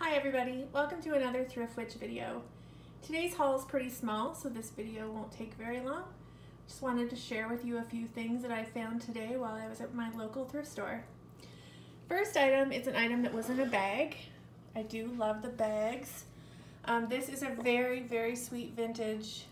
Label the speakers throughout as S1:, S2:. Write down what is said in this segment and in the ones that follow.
S1: Hi everybody, welcome to another Thrift Witch video. Today's haul is pretty small, so this video won't take very long. Just wanted to share with you a few things that I found today while I was at my local thrift store. First item is an item that was in a bag. I do love the bags. This is a very sweet vintage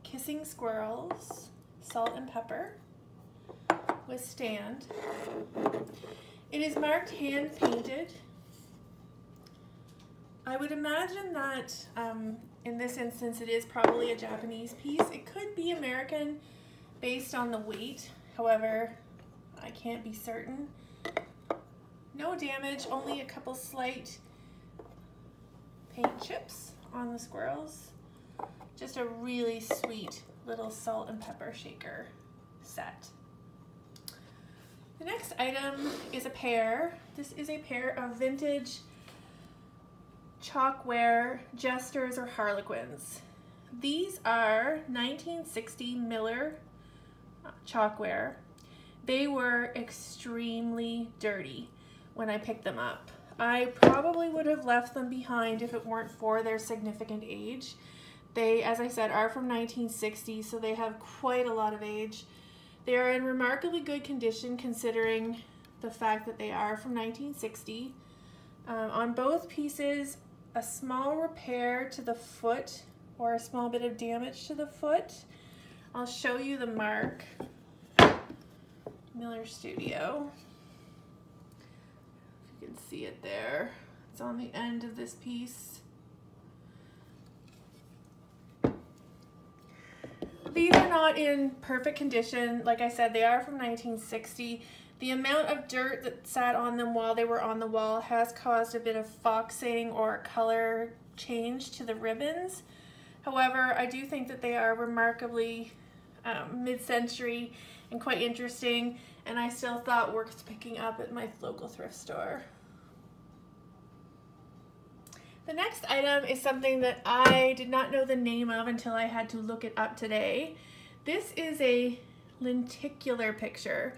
S1: Kissing Squirrels salt and pepper with stand. It is marked hand painted. I would imagine that in this instance it is probably a Japanese piece. It could be American based on the weight, however I can't be certain. No damage, only a couple slight paint chips on the squirrels. Just a really sweet little salt and pepper shaker set. The next item is a pair. This is a pair of vintage chalkware jesters or harlequins. These are 1960 Miller chalkware. They were extremely dirty when I picked them up. I probably would have left them behind if it weren't for their significant age. They, as I said, are from 1960, so they have quite a lot of age. They are in remarkably good condition considering the fact that they are from 1960. On both pieces, a small repair to the foot or a small bit of damage to the foot. I'll show you the mark. Miller Studio. If you can see it there. It's on the end of this piece. These are not in perfect condition. Like I said, they are from 1960. The amount of dirt that sat on them while they were on the wall has caused a bit of foxing or color change to the ribbons. However, I do think that they are remarkably mid-century and quite interesting, and I still thought worth picking up at my local thrift store. The next item is something that I did not know the name of until I had to look it up today. This is a lenticular picture.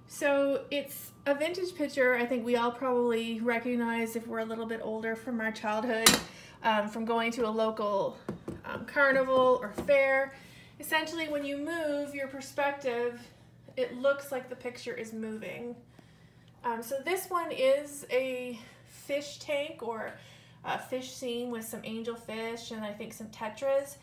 S1: So it's a vintage picture I think we all probably recognize if we're a little bit older from our childhood, from going to a local carnival or fair. Essentially, when you move your perspective, it looks like the picture is moving. So this one is a fish tank or a fish scene with some angelfish and I think some tetras.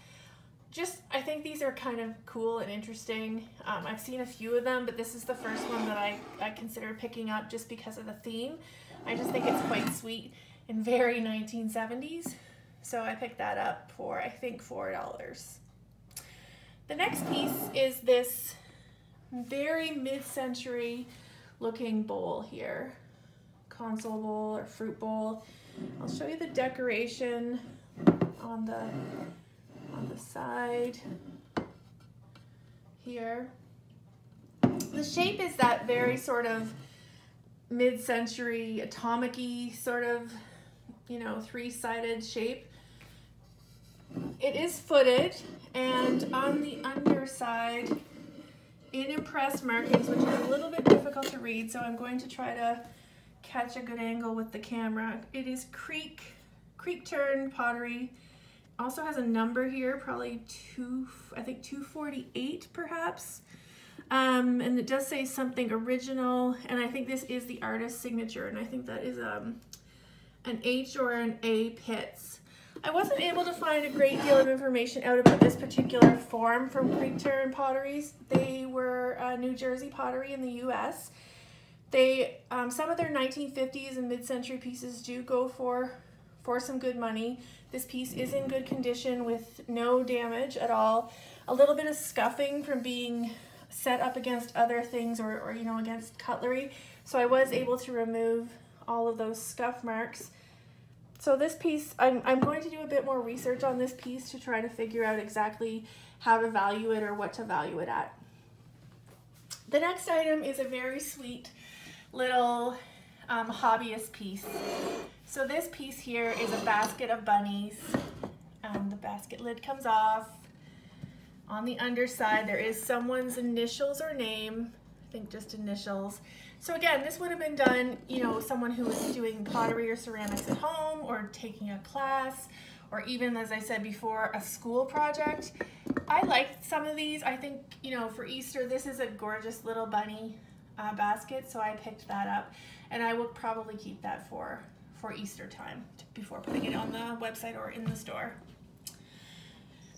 S1: I think these are kind of cool and interesting. I've seen a few of them, but this is the first one that I consider picking up just because of the theme. I just think it's quite sweet and very 1970s. So I picked that up for, I think, $4. The next piece is this very mid-century looking bowl here. Console bowl or fruit bowl. I'll show you the decoration on the side here. The shape is that very sort of mid-century atomic-y sort of, you know, three-sided shape. It is footed, and on the underside in impressed markings, which is a little bit difficult to read, so I'm going to try to catch a good angle with the camera. It is creek turn pottery. Also has a number here, probably I think 248 perhaps. And it does say something original, and I think this is the artist's signature, and I think that is an H or an A Pitts. I wasn't able to find a great deal of information out about this particular form from Creek Turn Potteries. They were New Jersey pottery in the US. They, some of their 1950s and mid-century pieces do go for some good money. This piece is in good condition with no damage at all. A little bit of scuffing from being set up against other things or you know, against cutlery. So I was able to remove all of those scuff marks. So this piece, I'm going to do a bit more research on this piece to try to figure out exactly how to value it or what to value it at. The next item is a very sweet little hobbyist piece. So this piece here is a basket of bunnies. The basket lid comes off. On the underside there is someone's initials or name, I think just initials. So again, this would have been done, you know, someone who was doing pottery or ceramics at home or taking a class, or even, as I said before, a school project. I liked some of these. I think, you know, for Easter, this is a gorgeous little bunny basket, so I picked that up, and I will probably keep that for Easter time before putting it on the website or in the store.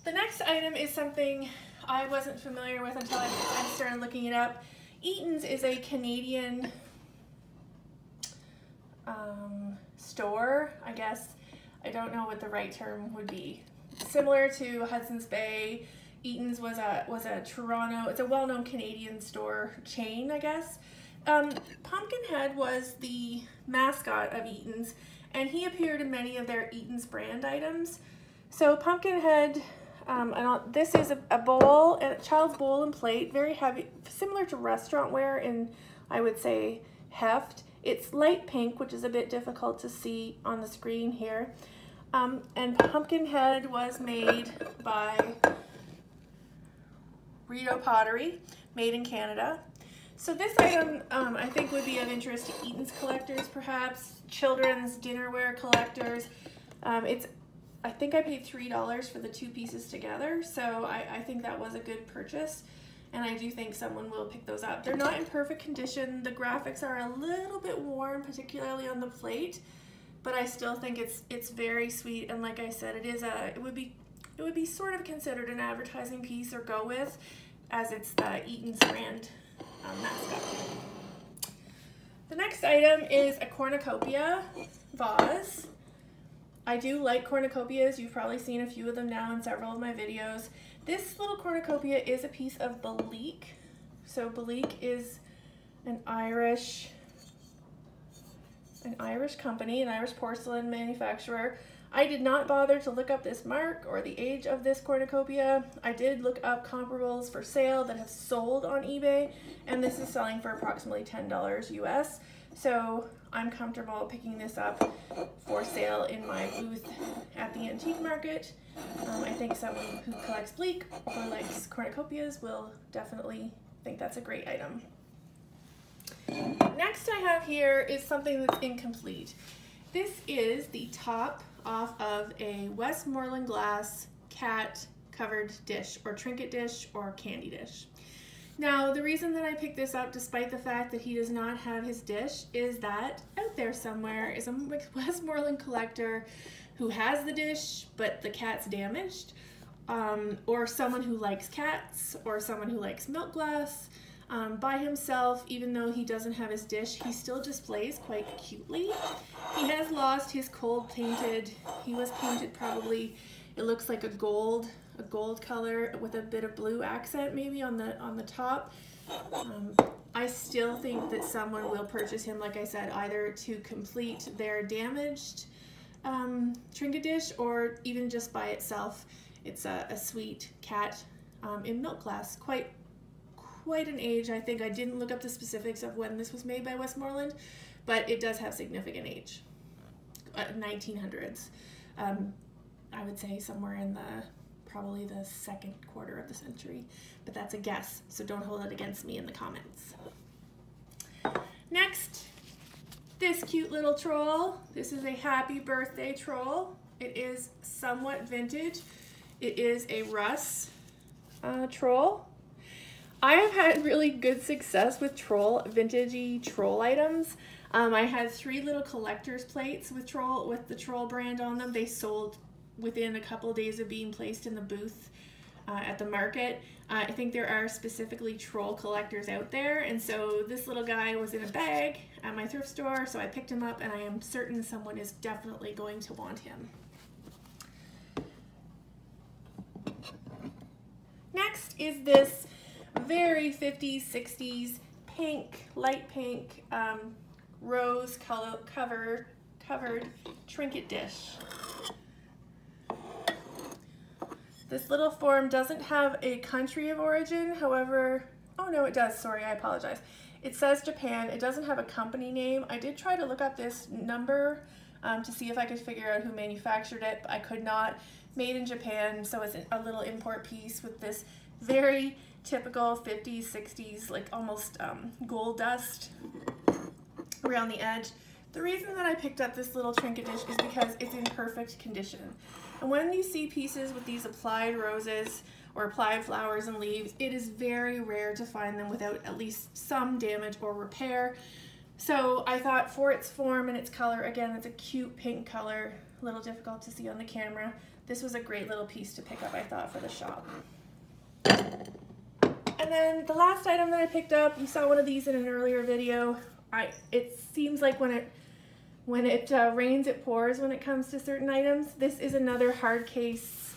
S1: The next item is something I wasn't familiar with until I started looking it up. Eaton's is a Canadian store, I guess. I don't know what the right term would be. Similar to Hudson's Bay, Eaton's was a Toronto, it's a well-known Canadian store chain, I guess. Pumpkinhead was the mascot of Eaton's, and he appeared in many of their Eaton's brand items. So Pumpkinhead, this is a bowl, a child's bowl and plate, very heavy, similar to restaurant ware in, I would say, heft. It's light pink, which is a bit difficult to see on the screen here. And Pumpkinhead was made by Rideau Pottery, made in Canada. So this item I think would be of interest to Eaton's collectors, perhaps children's dinnerware collectors. I think I paid $3 for the two pieces together, so I think that was a good purchase, and I do think someone will pick those up. They're not in perfect condition. The graphics are a little bit worn, particularly on the plate, but I still think it's very sweet, and like I said, it would be sort of considered an advertising piece or go with, as it's the Eaton's brand mascot. The next item is a cornucopia vase. I do like cornucopias. You've probably seen a few of them now in several of my videos. This little cornucopia is a piece of Belique. So Belique is an Irish company, an Irish porcelain manufacturer. I did not bother to look up this mark or the age of this cornucopia. I did look up comparables for sale that have sold on eBay, and this is selling for approximately $10 US. So I'm comfortable picking this up for sale in my booth at the antique market. I think someone who collects Belique or likes cornucopias will definitely think that's a great item. Next I have here is something that's incomplete. This is the top off of a Westmoreland glass cat covered dish or trinket dish or candy dish. Now, the reason that I picked this up, despite the fact that he does not have his dish, is that out there somewhere is a Westmoreland collector who has the dish, but the cat's damaged, or someone who likes cats, or someone who likes milk glass. By himself, even though he doesn't have his dish, he still displays quite cutely. He has lost his cold painted, he was painted probably, it looks like a gold color with a bit of blue accent maybe on the top. I still think that someone will purchase him, like I said, either to complete their damaged trinket dish or even just by itself. It's a sweet cat in milk glass, quite an age. I think I didn't look up the specifics of when this was made by Westmoreland, but it does have significant age, 1900s. I would say somewhere in probably the second quarter of the century, but that's a guess, so don't hold it against me in the comments. Next, this cute little troll. This is a happy birthday troll. It is somewhat vintage. It is a Russ troll. I have had really good success with vintagey troll items. I had 3 little collector's plates with the troll brand on them. They sold within a couple of days of being placed in the booth at the market. I think there are specifically troll collectors out there, and so this little guy was in a bag at my thrift store, so I picked him up, and I am certain someone is definitely going to want him. Next is this very 50s, 60s pink, light pink, rose covered trinket dish. This little form doesn't have a country of origin, however, oh no it does, sorry, I apologize. It says Japan, it doesn't have a company name. I did try to look up this number to see if I could figure out who manufactured it, but I could not. Made in Japan, so it's a little import piece with this very typical 50s, 60s, like almost gold dust around the edge. The reason that I picked up this little trinket dish is because it's in perfect condition. And when you see pieces with these applied roses or applied flowers and leaves, it is very rare to find them without at least some damage or repair. So I thought for its form and its color, again, it's a cute pink color, a little difficult to see on the camera. This was a great little piece to pick up, I thought, for the shop. And then the last item that I picked up, you saw one of these in an earlier video. It seems like when it rains, it pours when it comes to certain items. This is another hard case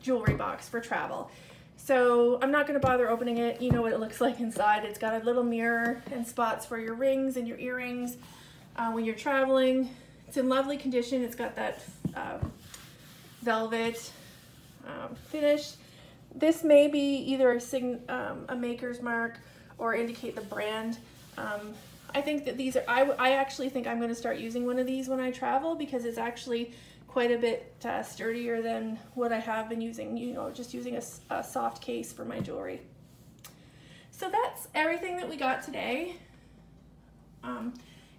S1: jewelry box for travel. So I'm not going to bother opening it. You know what it looks like inside. It's got a little mirror and spots for your rings and your earrings when you're traveling. It's in lovely condition. It's got that velvet finish. This may be either a maker's mark or indicate the brand. I think that these are, I actually think I'm going to start using one of these when I travel because it's actually quite a bit sturdier than what I have been using, you know, just using a soft case for my jewelry. So that's everything that we got today.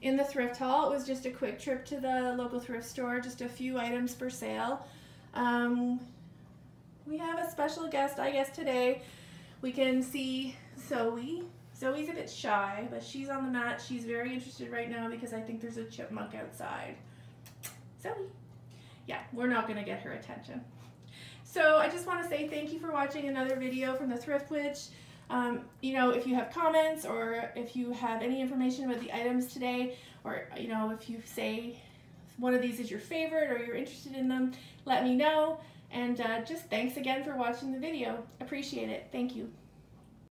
S1: In the thrift haul, it was just a quick trip to the local thrift store, just a few items for sale. We have a special guest, I guess, today. We can see Zoe. Zoe's a bit shy, but she's on the mat. She's very interested right now because I think there's a chipmunk outside. Zoe. Yeah, we're not going to get her attention. So I just want to say thank you for watching another video from the Thrift Witch. You know, if you have comments or if you have any information about the items today, or, you know, if you say one of these is your favorite or you're interested in them, let me know. And just thanks again for watching the video. Appreciate it. Thank you.